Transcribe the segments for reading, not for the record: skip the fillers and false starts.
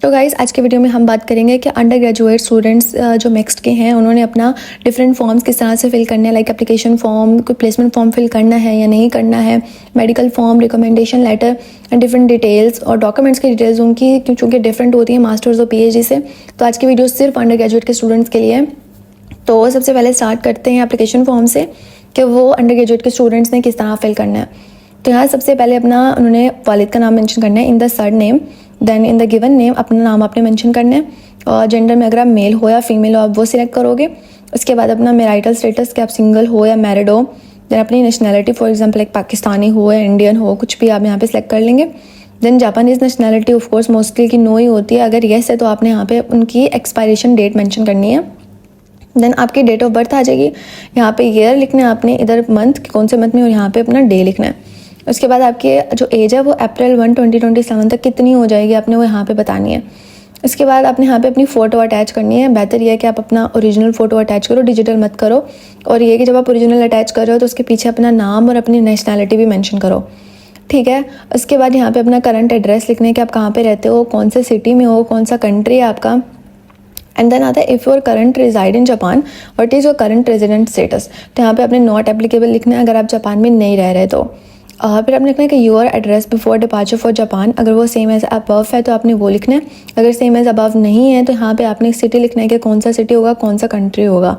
तो गाइज़ आज के वीडियो में हम बात करेंगे कि अंडर ग्रेजुएट स्टूडेंट्स जो मिक्स्ड के हैं उन्होंने अपना डिफरेंट फॉर्म्स किस तरह से फिल करने हैं, लाइक एप्लीकेशन फॉर्म, कोई प्लेसमेंट फॉर्म फिल करना है या नहीं करना है, medical form, recommendation letter and different details और डॉक्यूमेंट्स की डिटेल्स उनकी चूँकि डिफरेंट होती है मास्टर्स और PhD से। तो आज की वीडियो सिर्फ अंडर ग्रेजुएट के स्टूडेंट्स के लिए है। तो सबसे पहले स्टार्ट करते हैं एप्लीकेशन फॉर्म से कि वो अंडर ग्रेजुएट के स्टूडेंट्स ने किस तरह फिल करना है। तो यहाँ सबसे पहले अपना उन्होंने वालिद का नाम मेंशन करना है in the surname, then in the given name अपना नाम आपने मेंशन करना है और जेंडर में अगर आप मेल हो या फीमेल हो आप वो सिलेक्ट करोगे। उसके बाद अपना मैरिटल स्टेटस कि आप सिंगल हो या मैरिड हो, देन अपनी नेशनैलिटी फॉर एग्जांपल एक पाकिस्तानी हो या इंडियन हो, कुछ भी आप यहाँ पे सिलेक्ट कर लेंगे। Then Japanese nationality of course mostly की नो ही होती है, अगर येस है तो आपने यहाँ पे उनकी एक्सपायरेशन डेट मेंशन करनी है। देन आपकी डेट ऑफ बर्थ आ जाएगी, यहाँ पे ईयर लिखना है आपने, इधर मंथ कौन से मंथ में, और यहाँ पे अपना डे लिखना है। उसके बाद आपकी जो एज है वो अप्रैल 1, 2027 तक कितनी हो जाएगी आपने वो यहाँ पे बतानी है। उसके बाद आपने यहाँ पे अपनी फ़ोटो अटैच करनी है। बेहतर यह है कि आप अपना ओरिजिनल फ़ोटो अटैच करो, डिजिटल मत करो। और ये कि जब आप ओरिजिनल अटैच कर रहे हो तो उसके पीछे अपना नाम और अपनी नेशनैलिटी भी मेंशन करो, ठीक है। उसके बाद यहाँ पे अपना करंट एड्रेस लिखने है कि आप कहाँ पे रहते हो, कौन से सिटी में हो, कौन सा कंट्री है आपका। एंड देन आता है if your current reside in Japan what is your current resident status. तो यहाँ पे आपने नॉट एप्लीकेबल लिखना है अगर आप जापान में नहीं रह रहे तो। फिर आपने लिखना है कि your address before departure for Japan, अगर वो सेम एज अबव है तो आपने वो लिखना है, अगर सेम एज अबव नहीं है तो यहाँ पे आपने सिटी लिखना है कि कौन सा सिटी होगा, कौन सा कंट्री होगा।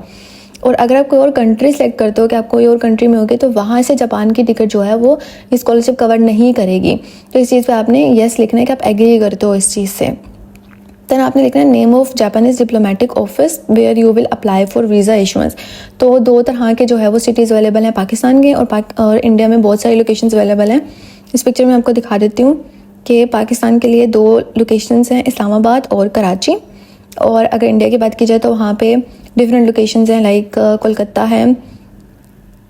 और अगर आप कोई और कंट्री सेलेक्ट करते हो कि आप कोई और कंट्री में होगे तो वहाँ से जापान की टिकट जो है वो स्कॉलरशिप कवर नहीं करेगी। तो इस चीज़ पर आपने येस लिखना है कि आप एग्री करते हो इस चीज़ से। देन आपने लिखना है name of Japanese diplomatic office where you will apply for visa issuance. तो दो तरह के जो है वो सिटीज़ अवेलेबल हैं पाकिस्तान के और इंडिया में बहुत सारी लोकेशंस अवेलेबल हैं। इस पिक्चर में आपको दिखा देती हूँ कि पाकिस्तान के लिए 2 लोकेशंस हैं, इस्लामाबाद और कराची। और अगर इंडिया की बात की जाए तो वहाँ पे डिफरेंट लोकेशंस हैं, लाइक कोलकाता है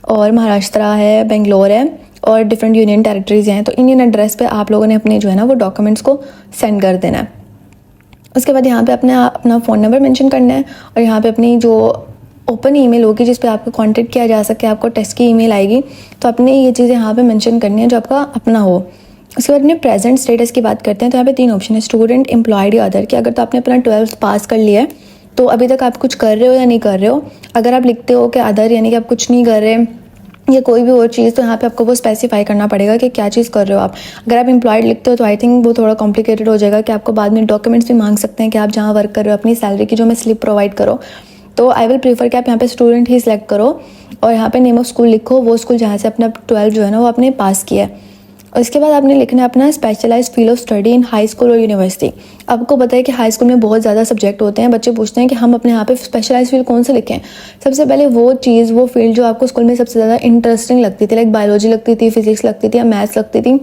और महाराष्ट्र है, बेंगलोर है और डिफरेंट यूनियन टेरिटरीज़ हैं। तो इंडियन एड्रेस पे आप लोगों ने अपने जो है ना वो डॉक्यूमेंट्स को सेंड कर देना है। उसके बाद यहाँ पे अपना फ़ोन नंबर मेंशन करना है और यहाँ पे अपनी जो ओपन ईमेल होगी जिस पे आपको कांटेक्ट किया जा सके, आपको टेस्ट की ईमेल आएगी तो अपने ये चीज़ें यहाँ पे मेंशन करनी है जो आपका अपना हो। उसके बाद अपने प्रेजेंट स्टेटस की बात करते हैं तो यहाँ पे 3 ऑप्शन है, स्टूडेंट, एम्प्लॉयड या अदर। कि अगर तो आपने अपना 12th पास कर लिया है तो अभी तक आप कुछ कर रहे हो या नहीं कर रहे हो। अगर आप लिखते हो कि अदर यानी कि आप कुछ नहीं कर रहे या कोई भी और चीज़ तो यहाँ पे आपको वो स्पेसिफाई करना पड़ेगा कि क्या चीज़ कर रहे हो आप। अगर आप एम्प्लॉयड लिखते हो तो आई थिंक वो थोड़ा कॉम्प्लिकेटेड हो जाएगा कि आपको बाद में डॉक्यूमेंट्स भी मांग सकते हैं कि आप जहाँ वर्क कर रहे हो अपनी सैलरी की जो मैं स्लिप प्रोवाइड करो। तो आई विल प्रीफर कि आप यहाँ पे स्टूडेंट ही सिलेक्ट करो और यहाँ पे नेम ऑफ स्कूल लिखो, वो स्कूल जहाँ से अपना 12 जो है ना वो आपने पास किया है। उसके बाद आपने लिखना है अपना specialise field of study in high school और यूनिवर्सिटी। आपको पता है कि हाई स्कूल में बहुत ज़्यादा सब्जेक्ट होते हैं, बच्चे पूछते हैं कि हम अपने यहाँ पे स्पेशलाइज फील्ड कौन से लिखें। सबसे पहले वो चीज़, वो फील्ड जो आपको स्कूल में सबसे ज़्यादा इंटरेस्टिंग लगती थी, लाइक बायोलॉजी लगती थी, फिजिक्स लगती थी या मैथ्स लगती थी,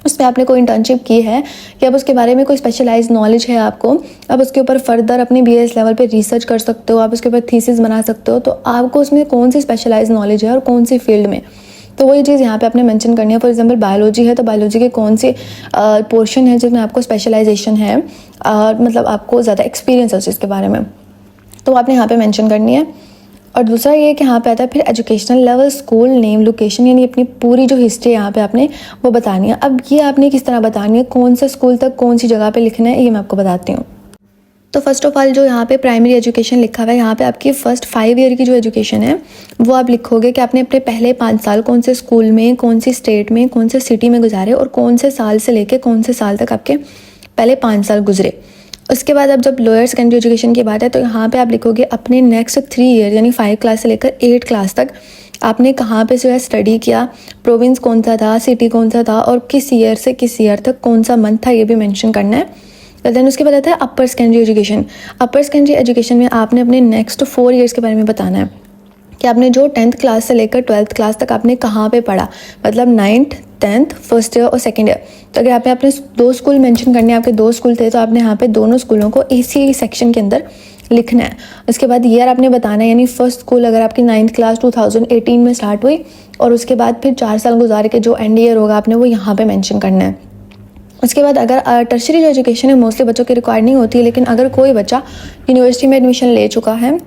उसमें आपने कोई इंटर्नशिप की है कि अब उसके बारे में कोई स्पेशलाइज नॉलेज है आपको, अब उसके ऊपर फर्दर अपनी BS लेवल पे रिसर्च कर सकते हो, आप उसके ऊपर थीसिस बना सकते हो। तो आपको उसमें कौन सी स्पेशलाइज नॉलेज है और कौन सी फील्ड में, तो वही चीज़ यहाँ पे आपने मेंशन करनी है। फॉर एग्जांपल बायोलॉजी है तो बायोलॉजी के कौन से पोर्शन है जिसमें आपको स्पेशलाइजेशन है, मतलब आपको ज़्यादा एक्सपीरियंस है उस चीज़ के बारे में, तो आपने यहाँ पे मेंशन करनी है। और दूसरा ये कि यहाँ पे आता है फिर educational level, school name, location, यानी अपनी पूरी जो हिस्ट्री यहाँ पे आपने वो बतानी है। अब ये आपने किस तरह बतानी है, कौन से स्कूल तक कौन सी जगह पे लिखना है, ये मैं आपको बताती हूँ। तो फर्स्ट ऑफ ऑल जो यहाँ पे प्राइमरी एजुकेशन लिखा हुआ है, यहाँ पे आपकी फर्स्ट 5 ईयर की जो एजुकेशन है वो आप लिखोगे कि आपने अपने पहले 5 साल कौन से स्कूल में, कौन सी स्टेट में, कौन से सिटी में गुजारे और कौन से साल से लेके कौन से साल तक आपके पहले 5 साल गुजरे। उसके बाद अब जब लोअर सेकेंडरी एजुकेशन की बात है तो यहाँ पे आप लिखोगे अपने नेक्स्ट 3 ईयर यानी 5 क्लास से लेकर 8 क्लास तक आपने कहाँ पे जो है स्टडी किया, प्रोविंस कौन सा था, सिटी कौन सा था और किस ईयर से किस ईयर तक कौन सा मंथ था, ये भी मेंशन करना है। देन उसके बाद आता है अपर सेकेंडरी एजुकेशन। अपर सेकेंडरी एजुकेशन में आपने अपने नेक्स्ट 4 ईयर्स के बारे में बताना है कि आपने जो 10th क्लास से लेकर 12th क्लास तक आपने कहाँ पे पढ़ा, मतलब 9th, 10th, फर्स्ट ईयर और सेकेंड ईयर। तो अगर आपने अपने 2 स्कूल मेंशन करने हैं, आपके 2 स्कूल थे तो आपने यहाँ पे दोनों स्कूलों को इसी सेक्शन के अंदर लिखना है। उसके बाद ईयर आपने बताना है, यानी फर्स्ट स्कूल अगर आपकी 9th क्लास 2018 में स्टार्ट हुई और उसके बाद फिर 4 साल गुजार के जो एंड ईयर होगा आपने वो यहाँ पे मेंशन करना है। उसके बाद अगर टर्शरी जो एजुकेशन है मोस्टली बच्चों की रिक्वायर्ड नहीं होती है, लेकिन अगर कोई बच्चा यूनिवर्सिटी में एडमिशन ले चुका है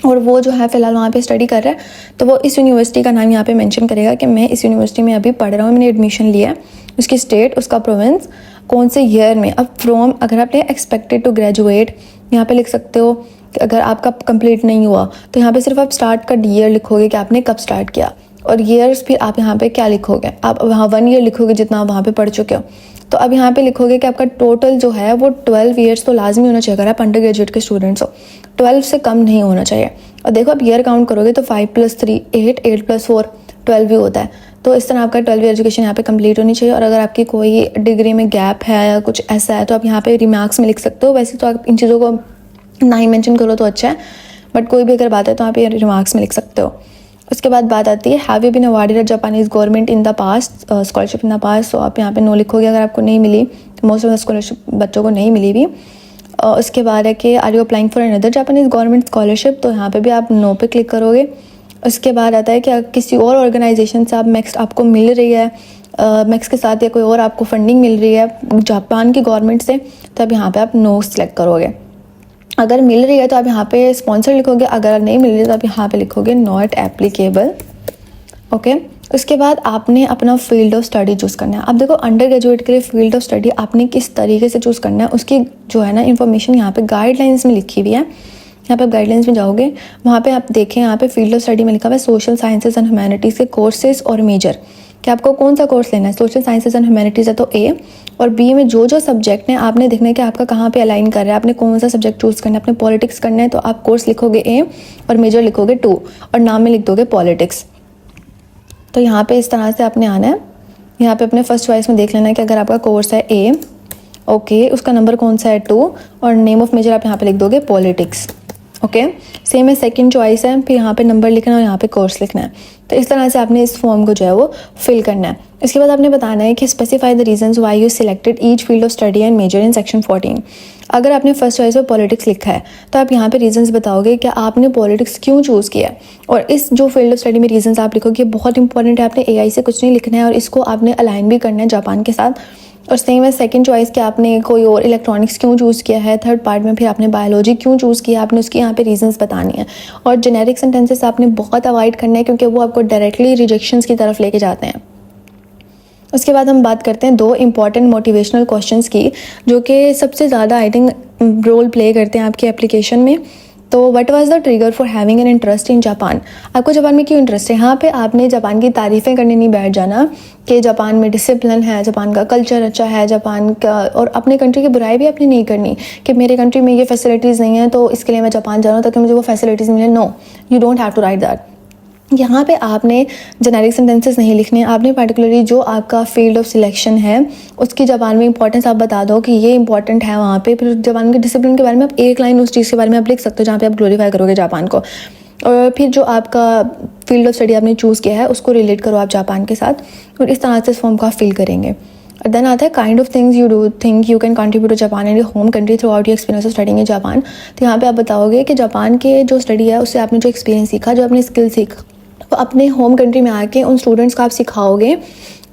और वो जो है फ़िलहाल वहाँ पे स्टडी कर रहा है तो वो इस यूनिवर्सिटी का नाम यहाँ पे मेंशन करेगा कि मैं इस यूनिवर्सिटी में अभी पढ़ रहा हूँ, मैंने एडमिशन लिया है, उसकी स्टेट, उसका प्रोविंस कौन से ईयर में। अब फ्रॉम अगर आपने एक्सपेक्टेड टू ग्रेजुएट यहाँ पे लिख सकते हो कि अगर आपका कंप्लीट नहीं हुआ तो यहाँ पे सिर्फ आप स्टार्ट का ईयर लिखोगे कि आपने कब स्टार्ट किया, और ईयर्स फिर आप यहाँ पे क्या लिखोगे, आप वहाँ 1 ईयर लिखोगे जितना आप वहाँ पे पढ़ चुके हो। तो अब यहाँ पे लिखोगे कि आपका टोटल जो है वो 12 ईयर्स तो लाजमी होना चाहिए अगर आप अंडर ग्रेजुएट के स्टूडेंट्स हो, 12 से कम नहीं होना चाहिए। और देखो आप ईयर काउंट करोगे तो 5 + 3 8, 8 + 4 12 भी होता है। तो इस तरह आपका 12 एजुकेशन यहाँ पे कंप्लीट होनी चाहिए। और अगर आपकी कोई डिग्री में गैप है या कुछ ऐसा है तो आप यहाँ पे रिमार्क्स में लिख सकते हो। वैसे तो आप इन चीज़ों को ना ही मेंशन करो तो अच्छा है, बट कोई भी अगर बात है तो आप ये रिमार्क्स में लिख सकते हो। उसके बाद बात आती है have you been awarded Japanese government in the past, scholarship in the past. तो आप यहाँ पे नो लिखोगे अगर आपको नहीं मिली, तो मोस्ट ऑफ द स्कॉलरशिप बच्चों को नहीं मिली भी। उसके बाद है कि are you applying for another Japanese government scholarship, तो यहाँ पे भी आप नो पे क्लिक करोगे। उसके बाद आता है कि किसी और ऑर्गेनाइजेशन से आप मैक्स आपको मिल रही है, मैक्स के साथ या कोई और आपको फंडिंग मिल रही है जापान की गवर्नमेंट से, तो अब यहाँ पे आप नो सेलेक्ट करोगे। अगर मिल रही है तो आप यहाँ पे स्पॉन्सर लिखोगे, अगर नहीं मिल रही है तो आप यहाँ पे लिखोगे नॉट एप्लीकेबल। ओके, उसके बाद आपने अपना फील्ड ऑफ स्टडी चूज़ करना है। अब देखो अंडर ग्रेजुएट के लिए फील्ड ऑफ स्टडी आपने किस तरीके से चूज़ करना है उसकी जो है ना इन्फॉर्मेशन यहाँ पे गाइडलाइंस में लिखी हुई है। यहाँ पे आप गाइडलाइंस में जाओगे, वहाँ पे आप देखें यहाँ पे फील्ड ऑफ स्टडी में लिखा हुआ है सोशल साइंसेज एंड ह्यूमैनिटीज़ के कोर्सेज और मेजर, कि आपको कौन सा कोर्स लेना है। सोशल साइंसेज एंड ह्यूमैनिटीज़ है तो ए, और बी में जो जो सब्जेक्ट हैं आपने देखना है कि आपका कहाँ पे अलाइन कर रहा है, आपने कौन सा सब्जेक्ट चूज़ करना है। आपने पॉलिटिक्स करना है तो आप कोर्स लिखोगे ए और मेजर लिखोगे 2 और नाम में लिख दोगे पॉलिटिक्स। तो यहाँ पे इस तरह से आपने आना है। यहाँ पे अपने फर्स्ट चॉइस में देख लेना है कि अगर आपका कोर्स है ए, ओके, उसका नंबर कौन सा है 2, और नेम ऑफ मेजर आप यहाँ पे लिख दोगे पॉलिटिक्स। ओके, सेम है सेकंड चॉइस है, फिर यहाँ पे नंबर लिखना है और यहाँ पे कोर्स लिखना है। तो इस तरह से आपने इस फॉर्म को जो है वो फिल करना है। इसके बाद आपने बताना है कि specify the reasons why you selected each field of study and major in section 14। अगर आपने फर्स्ट चॉइस में पॉलिटिक्स लिखा है तो आप यहाँ पे रीजंस बताओगे कि आपने पॉलिटिक्स क्यों चूज़ किया है, और इस जो फील्ड ऑफ स्टडी में रीजंस आप लिखोगे बहुत इंपॉर्टेंट है। आपने एआई से कुछ नहीं लिखना है और इसको आपने अलाइन भी करना है जापान के साथ। और सेम है सेकंड चॉइस कि आपने कोई और इलेक्ट्रॉनिक्स क्यों चूज़ किया है। थर्ड पार्ट में फिर आपने बायोलॉजी क्यों चूज़ किया, आपने उसकी यहाँ पे रीजंस बतानी है। और जेनेरिक सेंटेंसेस आपने बहुत अवॉइड करना है क्योंकि वो आपको डायरेक्टली रिजेक्शंस की तरफ लेके जाते हैं। उसके बाद हम बात करते हैं 2 इंपॉर्टेंट मोटिवेशनल क्वेश्चंस की, जो कि सबसे ज़्यादा आई थिंक रोल प्ले करते हैं आपकी एप्लीकेशन में। तो what was the trigger for having an interest in Japan. आपको जापान में क्यों इंटरेस्ट है। यहाँ पे आपने जापान की तारीफ़ें करने नहीं बैठ जाना कि जापान में डिसिप्लिन है, जापान का कल्चर अच्छा है, जापान का, और अपने कंट्री की बुराई भी आपने नहीं करनी कि मेरे कंट्री में ये फैसिलिटीज़ नहीं है तो इसके लिए मैं जापान जा रहा हूँ ताकि मुझे वो फैसिलिटीज़ मिले। No, you don't have to write that. यहाँ पे आपने जेनेरिक सेंटेंसेस नहीं लिखने, आपने पर्टिकुलरली जो आपका फील्ड ऑफ सिलेक्शन है उसकी जापान में इंपॉर्टेंस आप बता दो कि ये इंपॉर्टेंट है वहाँ पे। फिर जापान के डिसिप्लिन के बारे में आप एक लाइन उस चीज़ के बारे में आप लिख सकते हो जहाँ पे आप ग्लोरीफाई करोगे जापान को। और फिर जो आपका फील्ड ऑफ स्टडी आपने चूज़ किया है उसको रिलेट करो आप जापान के साथ, और इस तरह से इस फॉर्म को आप फिल करेंगे। और देन आता है kind of things you do think you can contribute to Japan and your home country throughout your experience of studying in Japan. तो यहाँ पे आप बताओगे कि जापान के जो स्टडी है उससे आपने जो एक्सपीरियंस सीखा, जो आपने स्किल सीखा, तो अपने होम कंट्री में आके उन स्टूडेंट्स को आप सिखाओगे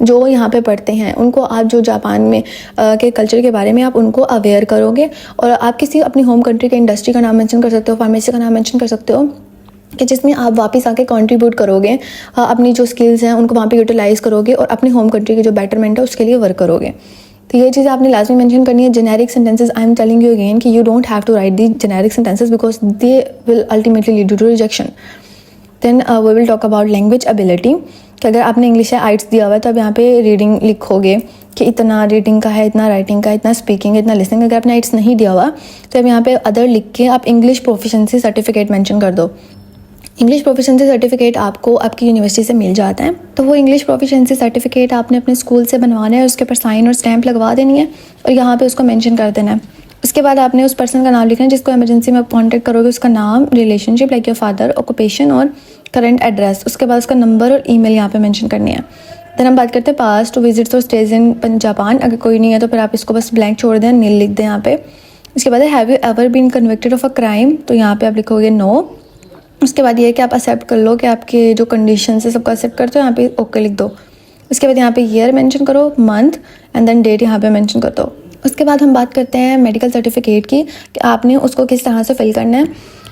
जो यहाँ पे पढ़ते हैं, उनको आप जो जापान में के कल्चर के बारे में आप उनको अवेयर करोगे। और आप किसी अपनी होम कंट्री के इंडस्ट्री का नाम मेंशन कर सकते हो, फार्मेसी का नाम मेंशन कर सकते हो कि जिसमें आप वापस आके कंट्रीब्यूट करोगे, अपनी जो स्किल्स हैं उनको वहाँ पे यूटिलाइज़ करोगे और अपनी होम कंट्री की जो बेटरमेंट है उसके लिए वर्क करोगे। तो ये चीज़ आपने लाजमी मेंशन करनी है। Generic sentences, I am telling you again कि you don't have to write the generic sentences because they will ultimately lead to rejection. Then we will talk about language ability, कि अगर आपने इंग्लिश या आइट्स दिया हुआ है तो आप यहाँ पे रीडिंग लिखोगे कि इतना रीडिंग का है, इतना राइटिंग का, इतना स्पीकिंग, इतना लिसनिंग। अगर आपने आइट्स नहीं दिया हुआ तो आप यहाँ पे अदर लिख के आप इंग्लिश प्रोफिशिएंसी सर्टिफिकेट मेंशन कर दो। इंग्लिश प्रोफिशिएंसी सर्टिफिकेट आपको आपकी यूनिवर्सिटी से मिल जाता है, तो वो इंग्लिश प्रोफिशिएंसी सर्टिफिकेट आपने अपने स्कूल से बनवाना है, उसके ऊपर साइन और स्टैंप लगवा देनी है और यहाँ पे उसको मेंशन कर देना है। उसके बाद आपने उस पर्सन का नाम लिखना है जिसको इमरजेंसी में आप कॉन्टैक्ट करोगे, उसका नाम, relationship like your father, occupation और करंट एड्रेस। उसके बाद उसका नंबर और ईमेल यहाँ पे मेंशन करनी है। देन हम बात करते हैं पास्ट टू विजिट्स और स्टेज इन जापान। अगर कोई नहीं है तो फिर आप इसको बस ब्लैंक छोड़ दें, नील लिख दें यहाँ पे। उसके बाद have you ever been convicted of a crime, तो यहाँ पे आप लिखोगे नो। उसके बाद ये है कि आप एक्सेप्ट कर लो कि आपके जो कंडीशन है सबको एक्सेप्ट करते हो, यहाँ पे ओके लिख दो। उसके बाद यहाँ पे ईयर मेंशन करो, मंथ एंड देन डेट यहाँ पे मेंशन कर दो। उसके बाद हम बात करते हैं मेडिकल सर्टिफिकेट की कि आपने उसको किस तरह से फिल करना है।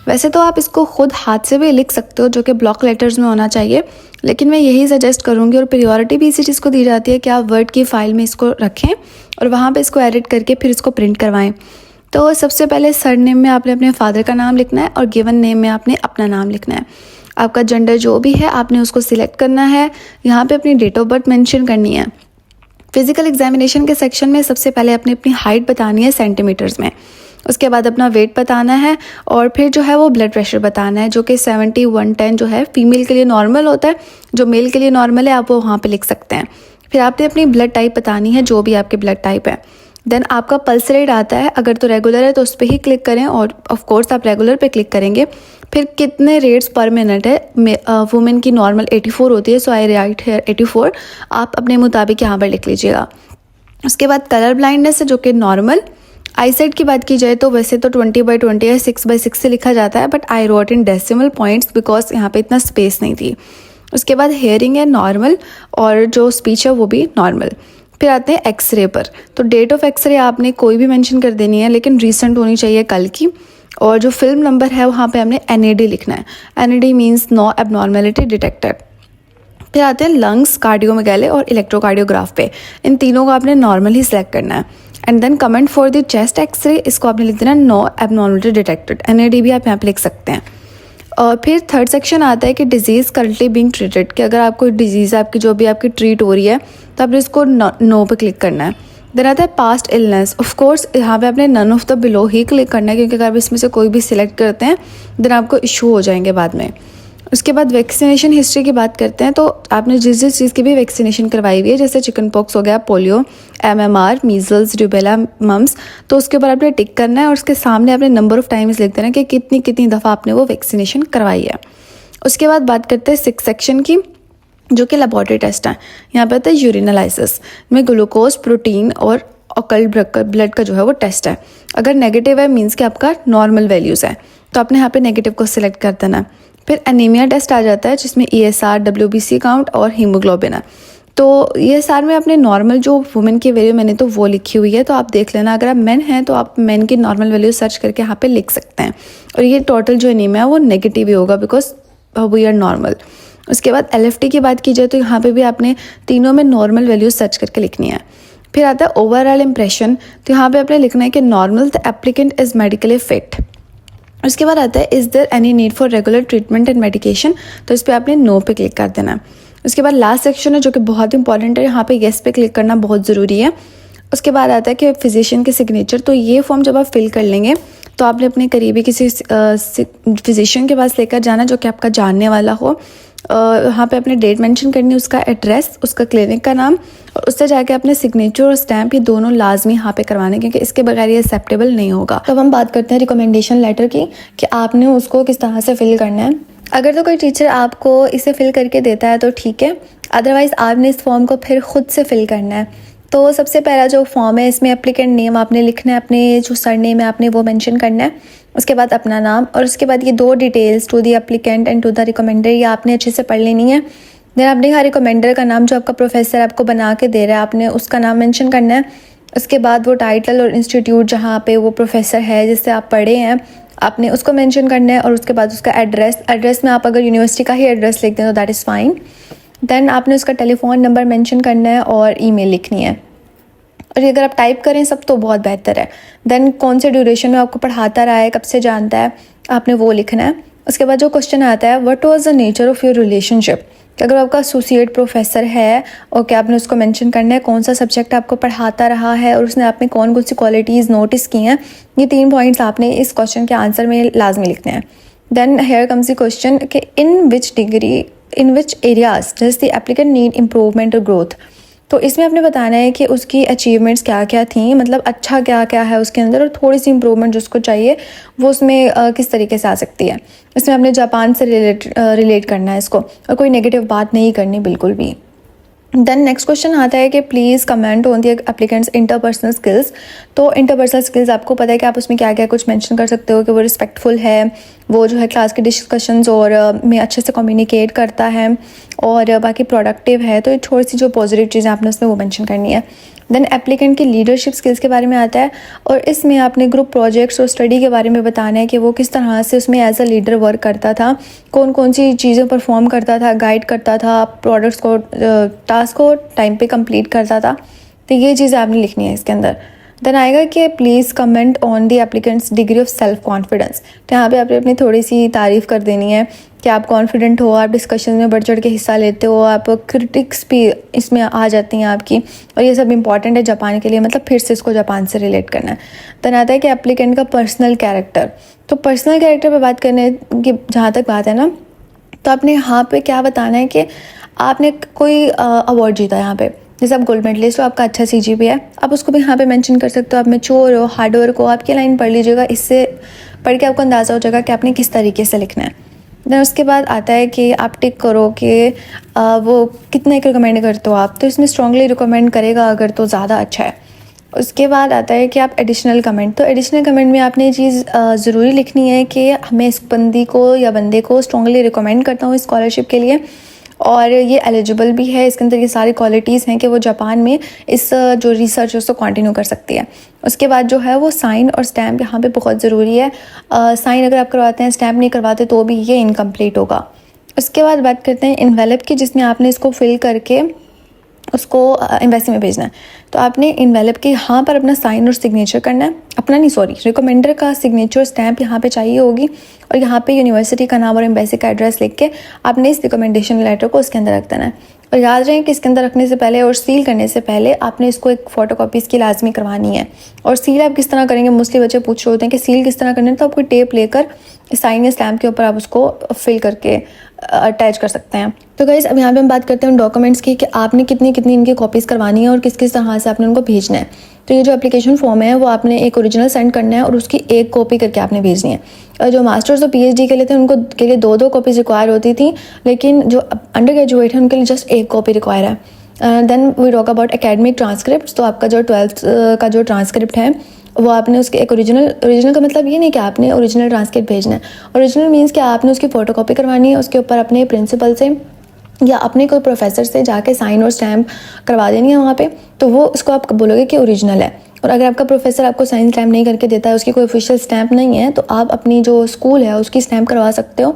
वैसे तो आप इसको खुद हाथ से भी लिख सकते हो, जो कि ब्लॉक लेटर्स में होना चाहिए, लेकिन मैं यही सजेस्ट करूँगी और प्रायोरिटी भी इसी चीज़ को दी जाती है कि आप वर्ड की फ़ाइल में इसको रखें और वहाँ पे इसको एडिट करके फिर इसको प्रिंट करवाएं। तो सबसे पहले सरनेम में आपने अपने फादर का नाम लिखना है और गिवन नेम में आपने अपना नाम लिखना है। आपका जेंडर जो भी है आपने उसको सिलेक्ट करना है। यहाँ पे अपनी डेट ऑफ बर्थ मेंशन करनी है। फिजिकल एग्जामिनेशन के सेक्शन में सबसे पहले अपनी हाइट बतानी है सेंटीमीटर्स में, उसके बाद अपना वेट बताना है और फिर जो है वो ब्लड प्रेशर बताना है, जो कि 70/110 जो है फीमेल के लिए नॉर्मल होता है, जो मेल के लिए नॉर्मल है आप वो वहाँ पे लिख सकते हैं। फिर आपने अपनी ब्लड टाइप बतानी है, जो भी आपकी ब्लड टाइप है। देन आपका पल्स रेट आता है, अगर तो रेगुलर है तो उस पर ही क्लिक करें और ऑफ कोर्स आप रेगुलर पे क्लिक करेंगे। फिर कितने रेट्स पर मिनट है, वुमेन की नॉर्मल 84 होती है, सो आई राइट हियर 84, आप अपने मुताबिक यहाँ पर लिख लीजिएगा। उसके बाद कलर ब्लाइंडनेस है, जो कि नॉर्मल। आईसाइट की बात की जाए तो वैसे तो 20/20 या 6/6 से लिखा जाता है, but I wrote in decimal points because यहाँ पे इतना स्पेस नहीं थी। उसके बाद हेयरिंग है नॉर्मल और जो स्पीच है वो भी नॉर्मल। फिर आते हैं एक्सरे पर, तो डेट ऑफ एक्सरे आपने कोई भी मेंशन कर देनी है, लेकिन रीसेंट होनी चाहिए, कल की। और जो फिल्म नंबर है वहाँ पे हमने NAD लिखना है। NAD means no abnormality detected. फिर आते हैं लंग्स, कार्डियोमेगाले और इलेक्ट्रोकार्डियोग्राफ पे, इन तीनों को आपने नॉर्मल ही सिलेक्ट करना है। And then comment for the chest x-ray, इसको आपने लिख देना नो एबनॉर्मेलिटी डिटेक्टेड। NAD भी आप यहाँ पे लिख सकते हैं। और फिर थर्ड सेक्शन आता है कि डिजीज़ करंटली बीइंग ट्रीटेड, कि अगर आपको डिजीज़ आपकी जो भी आपकी ट्रीट हो रही है तो आपने इसको नो पे क्लिक करना है। देन आता है पास्ट इलनेस, ऑफ कोर्स यहाँ पे आपने नन ऑफ द बिलो ही क्लिक करना है, क्योंकि अगर आप इसमें से कोई भी सिलेक्ट करते हैं देन आपको इशू हो जाएंगे बाद में। उसके बाद वैक्सीनेशन हिस्ट्री की बात करते हैं, तो आपने जिस जिस चीज़ की भी वैक्सीनेशन करवाई हुई है, जैसे चिकन पॉक्स हो गया, polio, MMR, measles, rubella, mumps, तो उसके ऊपर आपने टिक करना है और उसके सामने आपने नंबर ऑफ टाइम्स लिख देना कि कितनी कितनी दफ़ा आपने वो वैक्सीनेशन करवाई है। उसके बाद बात करते हैं 6 सेक्शन की, जो कि लेबॉरेटरी टेस्ट है। यहाँ पे आता है यूरिनालाइसिस में ग्लूकोज, प्रोटीन और ऑकल्ट ब्लड का जो है वो टेस्ट है। अगर नेगेटिव है मीन्स कि आपका नॉर्मल वैल्यूज़ है, तो आपने यहाँ पे नेगेटिव को सिलेक्ट कर देना है। फिर एनीमिया टेस्ट आ जाता है, जिसमें ESR, WBC काउंट और हीमोग्लोबिन है। तो ESR में अपने नॉर्मल जो वुमेन की वैल्यू मैंने तो वो लिखी हुई है, तो आप देख लेना। अगर आप मेन हैं तो आप मेन की नॉर्मल वैल्यू सर्च करके यहाँ पे लिख सकते हैं। और ये टोटल जो एनीमिया है वो नेगेटिव ही होगा, बिकॉज वी आर नॉर्मल। उसके बाद LFT की बात की जाए तो यहाँ पे भी आपने तीनों में नॉर्मल वैल्यू सर्च करके लिखनी है। फिर आता है ओवरऑल इम्प्रेशन, तो यहाँ पे आपने लिखना है कि normal the applicant is medically fit. उसके बाद आता है is there any need for regular treatment and medication, तो इस पर आपने नो पे क्लिक कर देना है। उसके बाद लास्ट सेक्शन है जो कि बहुत इंपॉर्टेंट है, यहाँ पे येस पे क्लिक करना बहुत ज़रूरी है। उसके बाद आता है कि फिजिशियन के सिग्नेचर, तो ये फॉर्म जब आप फिल कर लेंगे तो आपने अपने करीबी किसी फिजिशियन के पास लेकर जाना जो कि आपका जानने वाला हो। वहाँ पे अपने डेट मेंशन करनी है, उसका एड्रेस, उसका क्लिनिक का नाम, और उससे जाके अपने सिग्नेचर और स्टैम्प, ये दोनों लाजमी यहाँ पे करवाने, क्योंकि इसके बगैर ये एक्सेप्टेबल नहीं होगा। तब हम बात करते हैं रिकमेंडेशन लेटर की, कि आपने उसको किस तरह से फिल करना है। अगर तो कोई टीचर आपको इसे फिल करके देता है तो ठीक है, अदरवाइज़ आपने इस फॉर्म को फिर खुद से फिल करना है। तो सबसे पहला जो फॉर्म है इसमें एप्लीकेंट नेम आपने लिखना है, अपने जो सरनेम है आपने वो मेंशन करना है। उसके बाद अपना नाम, और उसके बाद ये 2 details, to the applicant and to the recommender, ये आपने अच्छे से पढ़ लेनी है। देन अपने हर रिकमेंडर का नाम, जो आपका प्रोफेसर आपको बना के दे रहा है, आपने उसका नाम मेंशन करना है। उसके बाद वो टाइटल और इंस्टीट्यूट जहाँ पे वो प्रोफेसर है जिससे आप पढ़े हैं, आपने उसको मेंशन करना है। और उसके बाद उसका एड्रेस में आप अगर यूनिवर्सिटी का ही एड्रेस लिख दें तो दैट इज़ फाइन। देन आपने उसका टेलीफोन नंबर मेंशन करना है और ईमेल लिखनी है, और अगर आप टाइप करें सब तो बहुत बेहतर है। देन कौन से ड्यूरेशन में आपको पढ़ाता रहा है, कब से जानता है, आपने वो लिखना है। उसके बाद जो क्वेश्चन आता है, what was the nature of your relationship, अगर आपका एसोसिएट प्रोफेसर है और क्या आपने उसको मेंशन करना है, कौन सा सब्जेक्ट आपको पढ़ाता रहा है और उसने आपने कौन कौन सी क्वालिटीज़ नोटिस की हैं। ये 3 पॉइंट्स आपने इस क्वेश्चन के आंसर में लाजमी लिखने हैं। Then here comes the question कि in which areas does the applicant need improvement और ग्रोथ, तो इसमें आपने बताना है कि उसकी अचीवमेंट्स क्या क्या थी, मतलब अच्छा क्या क्या है उसके अंदर, और थोड़ी सी इम्प्रूवमेंट जिसको चाहिए वो उसमें किस तरीके से आ सकती है। इसमें आपने जापान से रिलेट करना है इसको, और कोई नेगेटिव बात नहीं करनी बिल्कुल भी। देन नेक्स्ट क्वेश्चन आता है कि please comment on the applicants interpersonal skills. तो इंटरपर्सनल स्किल्स आपको पता है कि आप उसमें क्या क्या कुछ मेंशन कर सकते हो, कि वो रिस्पेक्टफुल है, वो जो है क्लास के डिस्कशंस और में अच्छे से कम्युनिकेट करता है, और बाकी प्रोडक्टिव है। तो ये थोड़ी सी जो पॉजिटिव चीज़ें आपने उसमें वो मेंशन करनी है। देन एप्लीकेंट की लीडरशिप स्किल्स के बारे में आता है, और इसमें आपने ग्रुप प्रोजेक्ट्स और स्टडी के बारे में बताना है कि वो किस तरह से उसमें एज अ लीडर वर्क करता था, कौन कौन सी चीज़ें परफॉर्म करता था, गाइड करता था, प्रोडक्ट्स को टास्क को टाइम पे कंप्लीट करता था। तो ये चीज़ें आपने लिखनी है इसके अंदर। देन आएगा कि please comment on the applicants degree of self confidence. तो यहाँ पे आपने अपनी थोड़ी सी तारीफ़ कर देनी है कि आप कॉन्फिडेंट हो, आप डिस्कशन में बढ़ चढ़ के हिस्सा लेते हो, आप क्रिटिक्स भी इसमें आ जाती हैं आपकी, और ये सब इंपॉर्टेंट है जापान के लिए, मतलब फिर से इसको जापान से रिलेट करना है। देन आता है कि एप्लीकेंट का पर्सनल कैरेक्टर। तो पर्सनल कैरेक्टर पर बात करने की जहाँ तक बात है ना, तो आपने यहाँ पे क्या बताना है कि आपने कोई अवार्ड जीता यहाँ पे, जैसे आप गोल्ड मेडलिस्ट हो, आपका अच्छा CGPA है, आप उसको भी यहाँ पे मेंशन कर सकते हो। आप मैच्योर हो, हार्ड वर्क हो, आपकी लाइन पढ़ लीजिएगा, इससे पढ़ के आपको अंदाज़ा हो जाएगा कि आपने किस तरीके से लिखना है। देन उसके बाद आता है कि आप टिक करो कि वो कितने रिकमेंड करते हो आप, तो इसमें स्ट्रांगली रिकमेंड करेगा अगर तो ज़्यादा अच्छा है। उसके बाद आता है कि आप एडिशनल कमेंट। तो एडिशनल कमेंट में आपने ये चीज़ ज़रूरी लिखनी है कि मैं इस बंदी को या बंदे को स्ट्रांगली रिकमेंड करता हूँ स्कॉलरशिप के लिए, और ये एलिजिबल भी है, इसके अंदर ये सारी क्वालिटीज़ हैं कि वो जापान में इस जो रिसर्च है उसको कंटिन्यू कर सकती है। उसके बाद जो है वो साइन और स्टैम्प यहाँ पे बहुत ज़रूरी है। साइन अगर आप करवाते हैं, स्टैम्प नहीं करवाते, तो भी ये इनकम्प्लीट होगा। उसके बाद बात करते हैं इन्वेलप की, जिसमें आपने इसको फिल करके उसको एम्बेसी में भेजना है। तो आपने इन्वेलप के यहाँ पर अपना साइन और सिग्नेचर करना है, अपना नहीं सॉरी रिकमेंडर का सिग्नेचर स्टैम्प यहाँ पे चाहिए होगी, और यहाँ पे यूनिवर्सिटी का नाम और एम्बेसी का एड्रेस लिख के आपने इस रिकमेंडेशन लेटर को उसके अंदर रख देना है। और याद रहे कि इसके अंदर रखने से पहले और सील करने से पहले आपने इसको एक फ़ोटोकॉपी इसकी लाजमी करवानी है। और सील आप किस तरह करेंगे, मोस्टली बच्चे पूछ रहे होते हैं कि सील किस तरह करना है, तो आपको टेप लेकर साइन या स्टैम्प के ऊपर आप उसको फिल करके अटैच कर सकते हैं। तो गाइस अब यहाँ पे हम बात करते हैं डॉक्यूमेंट्स की कि आपने कितनी कितनी इनकी कॉपीज़ करवानी है और किस किस तरह से आपने उनको भेजना है। तो ये जो एप्लीकेशन फॉर्म है वो आपने एक ओरिजिनल सेंड करना है और उसकी एक कॉपी करके आपने भेजनी है। और जो मास्टर्स और PhD के लिए थे उनको के लिए 2-2 कॉपीज़ रिक्वायर होती थी, लेकिन जो अंडर ग्रेजुएट है उनके लिए जस्ट एक कॉपी रिक्वायर है। Then we talk about academic transcript. तो आपका जो 12th का जो ट्रांसक्रिप्ट है वो आपने उसके एक ओरिजिनल का मतलब ये नहीं कि आपने ओरिजिनल ट्रांसक्रिप्ट भेजना है। ओरिजिनल मीन्स कि आपने उसकी फ़ोटोकॉपी करवानी है, उसके ऊपर अपने प्रिंसिपल से या अपने कोई प्रोफेसर से जाके साइन और स्टैम्प करवा देनी है वहाँ पे, तो वो उसको आप बोलोगे कि ओरिजिनल है। और अगर आपका प्रोफेसर आपको साइन स्टैम्प नहीं करके देता है, उसकी कोई ऑफिशियल स्टैम्प नहीं है, तो आप अपनी जो स्कूल है उसकी स्टैम्प करवा सकते हो,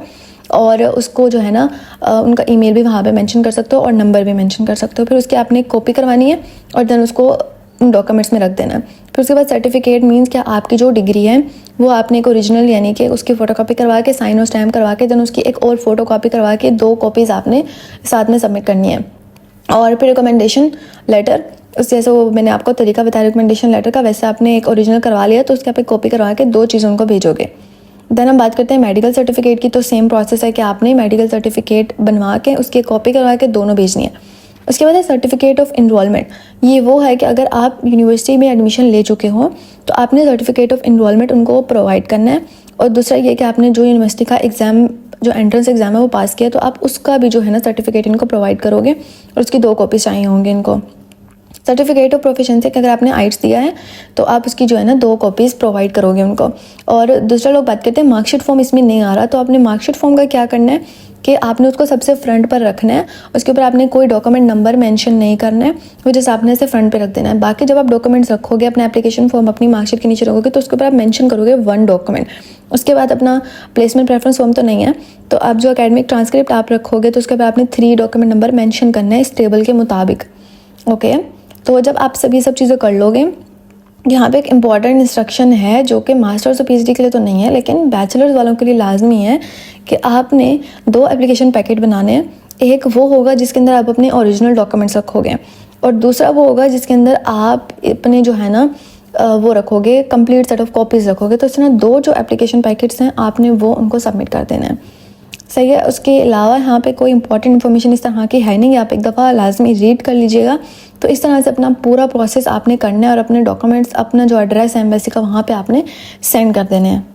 और उसको जो है ना उनका ईमेल भी वहाँ पे मेंशन कर सकते हो और नंबर भी मेंशन कर सकते हो। फिर उसकी आपने एक कॉपी करवानी है और देन उसको डॉक्यूमेंट्स में रख देना है। फिर उसके बाद सर्टिफिकेट मीन्स क्या, आपकी जो डिग्री है वो आपने एक ओरिजिनल यानी कि उसकी फ़ोटोकॉपी करवा के साइन और स्टैम्प करवा के देन उसकी एक और फ़ोटोकॉपी करवा के 2 कॉपीज़ आपने साथ में सबमिट करनी है। और फिर रिकमेंडेशन लेटर, उस जैसे वो मैंने आपको तरीका बताया रिकमेंडेशन लेटर का, वैसे आपने एक ओरिजिनल करवा लिया तो उसकी आप एक कॉपी करवा के 2 चीज़ों को भेजोगे। देन हम बात करते हैं मेडिकल सर्टिफिकेट की। तो सेम प्रोसेस है कि आपने मेडिकल सर्टिफिकेट बनवा के उसकी कॉपी करवा के दोनों भेजनी है। उसके बाद है सर्टिफिकेट ऑफ इनरोलमेंट। ये वो है कि अगर आप यूनिवर्सिटी में एडमिशन ले चुके हो तो आपने सर्टिफिकेट ऑफ इनरोलमेंट उनको प्रोवाइड करना है। और दूसरा ये कि आपने जो यूनिवर्सिटी का एग्ज़ाम जो एंट्रेंस एग्ज़ाम है वो पास किया, तो आप उसका भी जो है ना सर्टिफिकेट इनको प्रोवाइड करोगे और उसकी 2 कॉपीज़ चाहिए होंगे इनको। सर्टिफिकेट ऑफ प्रोफिशिएंसी कि अगर आपने आइट्स दिया है तो आप उसकी जो है ना 2 कॉपीज़ प्रोवाइड करोगे उनको। और दूसरा लोग बात करते हैं मार्कशीट फॉर्म इसमें नहीं आ रहा, तो आपने मार्कशीट फॉर्म का क्या करना है कि आपने उसको सबसे फ्रंट पर रखना है, उसके ऊपर आपने कोई डॉक्यूमेंट नंबर मेंशन नहीं करना है, वो जैसे आपने इसे फ्रंट पे रख देना है। बाकी जब आप डॉक्यूमेंट्स रखोगे अपना एप्लीकेशन फॉर्म अपनी मार्कशीट के नीचे रखोगे तो उसके ऊपर आप मेंशन करोगे 1 डॉक्यूमेंट। उसके बाद अपना प्लेसमेंट प्रेफरेंस फॉर्म तो नहीं है, तो आप जो एकेडमिक ट्रांसक्रिप्ट आप रखोगे तो उसके बाद आपने 3 डॉक्यूमेंट नंबर मेंशन करना है इस टेबल के मुताबिक। ओके, तो जब आप सब चीज़ें कर लोगे, यहाँ पे एक इम्पॉर्टेंट इंस्ट्रक्शन है जो कि मास्टर्स और PhD के लिए तो नहीं है लेकिन बैचलर्स वालों के लिए लाजमी है कि आपने 2 एप्लीकेशन पैकेट बनाने हैं। एक वो होगा जिसके अंदर आप अपने ओरिजिनल डॉक्यूमेंट्स रखोगे और दूसरा वो होगा जिसके अंदर आप अपने जो है ना वो रखोगे कंप्लीट सेट ऑफ कॉपीज़ रखोगे। तो इस तरह 2 जो एप्लीकेशन पैकेट्स हैं आपने वो उनको सबमिट कर देना है। सही है। उसके अलावा यहाँ पे कोई इंपॉर्टेंट इन्फॉर्मेशन इस तरह की है नहीं, आप एक दफ़ा लाजमी रीड कर लीजिएगा। तो इस तरह से अपना पूरा प्रोसेस आपने करना है और अपने डॉक्यूमेंट्स अपना जो एड्रेस है एम्बेसी का वहाँ पे आपने सेंड कर देने हैं।